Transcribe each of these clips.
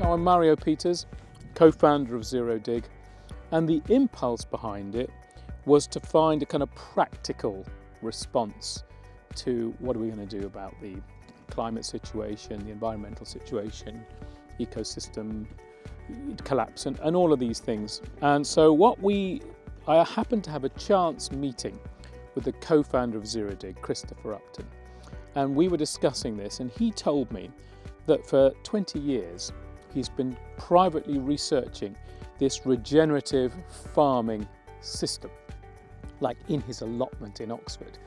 So I'm Mario Peters, co-founder of Zero Dig, and the impulse behind it was to find a kind of practical response to what are we going to do about the climate situation, the environmental situation, ecosystem collapse, and all of these things. And so I happened to have a chance meeting with the co-founder of Zero Dig, Christopher Upton, and we were discussing this, and he told me that for 20 years he's been privately researching this regenerative farming system, like in his allotment in Oxford.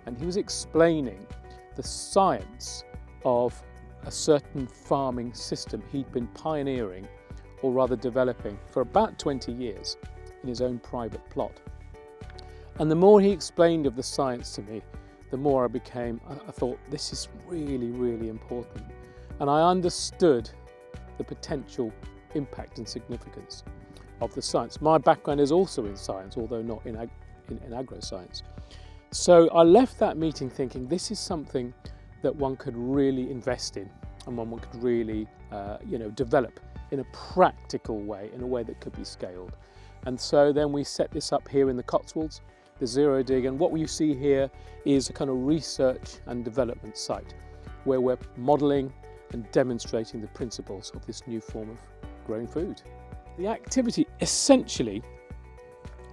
And he was explaining the science of a certain farming system he'd been pioneering, or rather developing, for about 20 years in his own private plot. And the more he explained of the science to me, the more I thought, this is really, really important. And I understood the potential impact and significance of the science. My background is also in science, although not in agroscience. So I left that meeting thinking this is something that one could really invest in, and one could really develop in a practical way, in a way that could be scaled. And so then we set this up here in the Cotswolds, the Zero Dig, and what you see here is a kind of research and development site where we're modelling and demonstrating the principles of this new form of growing food. The activity, essentially,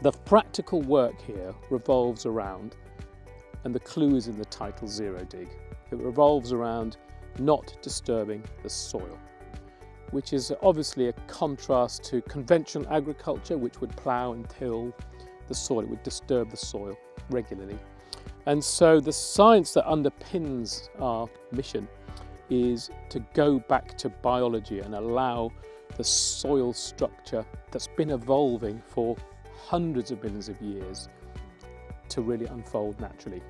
the practical work here revolves around, and the clue is in the title Zero Dig, it revolves around not disturbing the soil, which is obviously a contrast to conventional agriculture, which would plough and till the soil. It would disturb the soil regularly. And so the science that underpins our mission is to go back to biology and allow the soil structure that's been evolving for hundreds of millions of years to really unfold naturally.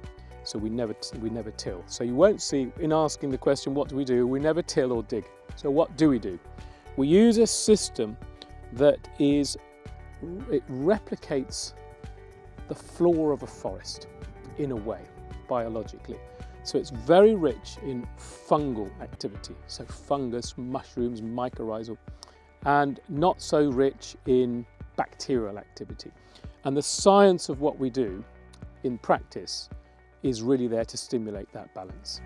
So we never till. So you won't see, in asking the question, what do? We never till or dig. So what do? We use a system that it replicates the flora of a forest in a way, biologically. So it's very rich in fungal activity, so fungus, mushrooms, mycorrhizal, and not so rich in bacterial activity. And the science of what we do in practice is really there to stimulate that balance.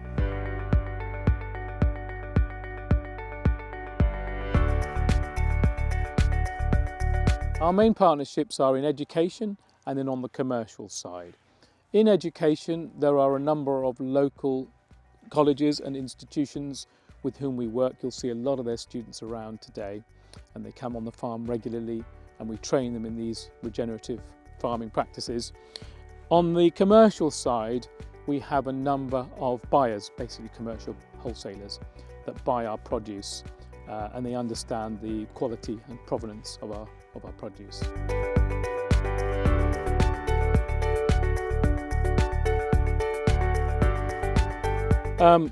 Our main partnerships are in education and then on the commercial side. In education, there are a number of local colleges and institutions with whom we work. You'll see a lot of their students around today, and they come on the farm regularly, and we train them in these regenerative farming practices. On the commercial side, we have a number of buyers, basically commercial wholesalers, that buy our produce, and they understand the quality and provenance of our produce.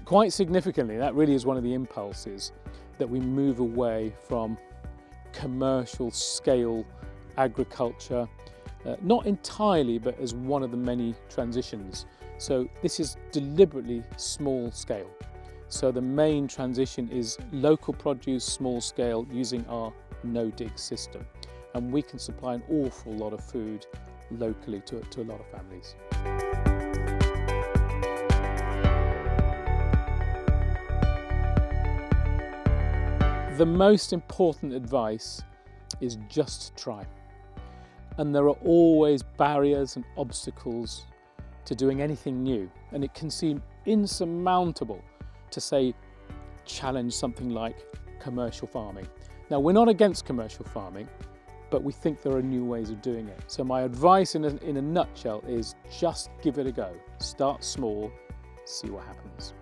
Quite significantly, that really is one of the impulses, that we move away from commercial scale agriculture, not entirely, but as one of the many transitions. So this is deliberately small scale. So the main transition is local produce, small scale, using our no-dig system. And we can supply an awful lot of food locally to a lot of families. The most important advice is just try. And there are always barriers and obstacles to doing anything new. And it can seem insurmountable to say, challenge something like commercial farming. Now, we're not against commercial farming, but we think there are new ways of doing it. So my advice in a nutshell is just give it a go. Start small, see what happens.